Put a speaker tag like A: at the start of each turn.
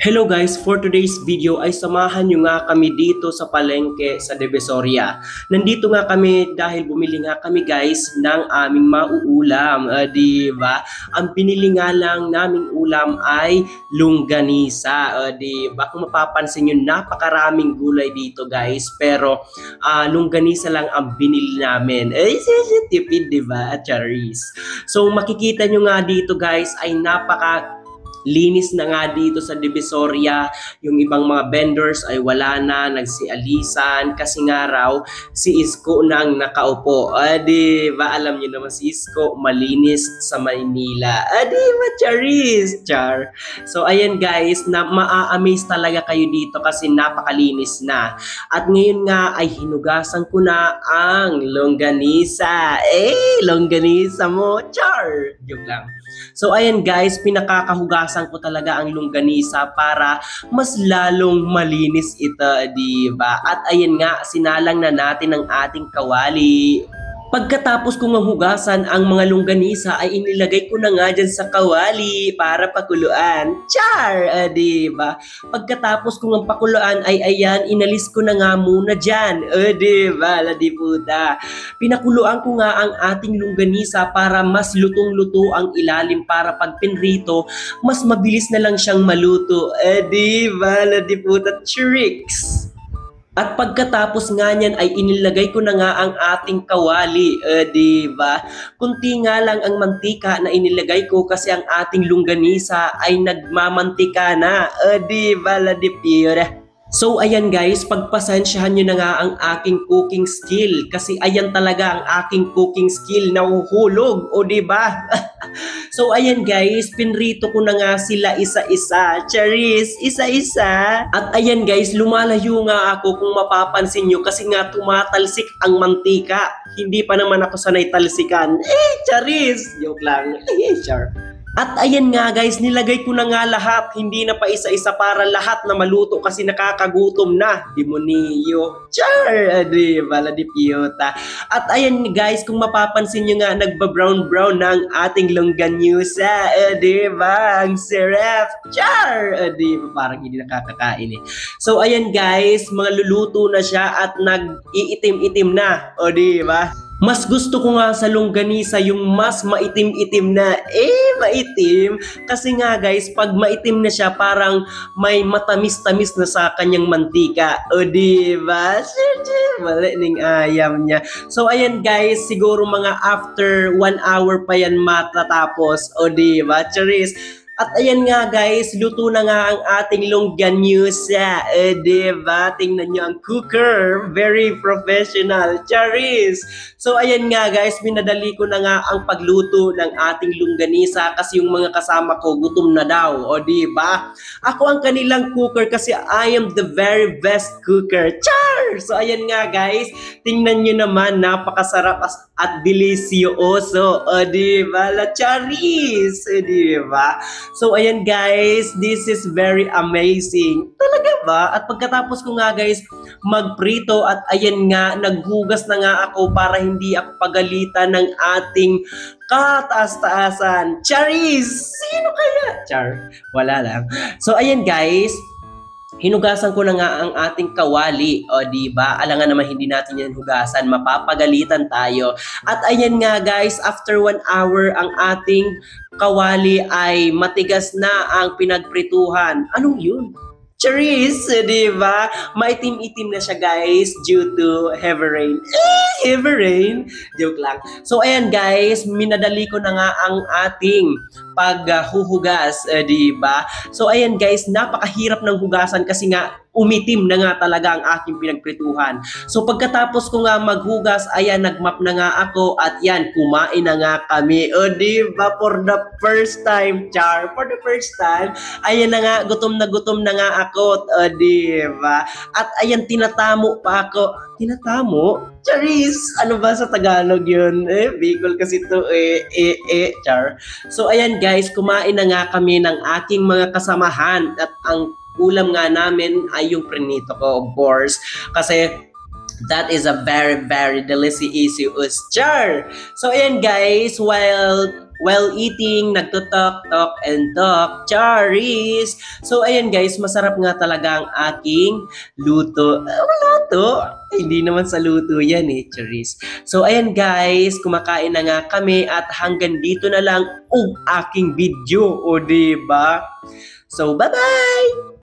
A: Hello guys, for today's video ay samahan nyo nga kami dito sa palengke sa Divisoria. Nandito nga kami dahil bumili nga kami guys ng aming mauulam, di ba? Ang pinili nga lang naming ulam ay longganisa, di ba? Kung mapapansin nyo, napakaraming gulay dito guys, pero longganisa lang ang binili namin. Tipid, di ba? Charis. So makikita nyo nga dito guys ay linis na nga dito sa Divisoria. Yung ibang mga vendors ay wala na, nagsialisan kasi nga raw si Isko na ang nakaupo. Di ba alam niyo naman si Isko malinis sa Maynila. Di ba charis? Char. So ayan guys, na maa-amaze talaga kayo dito kasi napakalinis na. At ngayon nga ay hinugasan ko na ang longganisa. Longganisa mo, char. Joke lang. So ayan guys, pinakakahugasan ko talaga ang longganisa para mas lalong malinis ito, di ba? At ayan nga, sinalang na natin ang ating kawali. Pagkatapos kong mahugasan ang mga longganisa ay inilagay ko na nga dyan sa kawali para pakuluan. Char! Di ba? Pagkatapos kong pakuluan ay ayan, inalis ko na nga muna dyan. Di ba? Ladi puta. Pinakuluan ko nga ang ating longganisa para mas lutong-luto ang ilalim para pag pinrito, mas mabilis na lang siyang maluto. Di ba? Ladi puta. Tricks! At pagkatapos nga niyan ay inilagay ko na nga ang ating kawali, di ba? Kunti nga lang ang mantika na inilagay ko kasi ang ating longganisa ay nagmamantika na, di ba? La di pure. So ayan guys, pagpasensyahan nyo na nga ang aking cooking skill kasi ayan talaga ang aking cooking skill, nahuhulog, o diba? So ayan guys, pinrito ko na nga sila isa-isa, charis, isa-isa. At ayan guys, lumalayo nga ako kung mapapansin nyo kasi nga tumatalsik ang mantika. Hindi pa naman ako sanay talsikan. Charis! Joke lang. Sure. At ayan nga guys, nilagay ko na nga lahat, hindi na pa isa-isa para lahat na maluto kasi nakakagutom na. Demonyo. Char! Di bala di piyota. At ayan guys, kung mapapansin nyo nga, nagba-brown-brown na ang ating longganisa. Di ba? Ang sarap. Char! Di ba? Parang hindi nakakakain eh. So ayan guys, mga luluto na siya at nag-iitim-itim na. O di ba? Mas gusto ko nga sa longganisa yung mas maitim-itim na. Maitim. Kasi nga guys, pag maitim na siya, parang may matamis-tamis na sa kanyang mantika. O diba? Mali ning ayam niya. So ayan guys, siguro mga after 1 hour pa yan matatapos. O diba? Charis. At ayan nga guys, luto na nga ang ating longganisa. Diba? Tingnan nyo ang cooker. Very professional. Charis! So ayan nga guys, minadali ko na nga ang pagluto ng ating longganisa kasi yung mga kasama ko gutom na daw. O diba? Ako ang kanilang cooker kasi I am the very best cooker. Char! So ayan nga guys, tingnan nyo naman, napakasarap at delicioso. O diba? La charis! O diba? So ayan guys, this is very amazing. Talaga ba? At pagkatapos ko nga guys magprito at ayan nga, naghugas na nga ako para hindi ako pagalitan ng ating kataas-taasan. Charis! Sino kaya? Char, wala lang. So ayan guys, hinugasan ko na nga ang ating kawali, o diba? Alangan naman hindi natin yan hugasan, mapapagalitan tayo. At ayan nga guys, after 1 hour ang ating kawali ay matigas na ang pinagprituhan. Anong yun? Charis, diba? Maitim-itim na siya guys due to heavy rain. Heavy rain? Joke lang. So ayan guys, minadali ko na nga ang ating paghuhugas, diba? So ayan guys, napakahirap ng hugasan kasi nga umitim na nga talaga ang aking pinagprituhan. So pagkatapos ko nga maghugas, ayan, nagmap na nga ako at yan, kumain na nga kami. O diba, for the first time, Char, for the first time, ayan na nga, gutom na nga ako. O diba? At ayan, tinatamo pa ako. Tinatamo? Charis! Ano ba sa Tagalog yun? Bicol kasi to Char. So ayan guys, kumain na nga kami ng aking mga kasamahan at ang ulam nga namin ay yung prinito ko, of course. Kasi that is a very, very delicious char. So ayan guys, while while eating, nagtutok, talk and talk, charis. So ayan guys, masarap nga talaga ang aking luto. Luto? Hindi naman sa luto yan eh, charis. So ayan guys, kumakain na nga kami at hanggang dito na lang ang aking video, o diba? So bye-bye!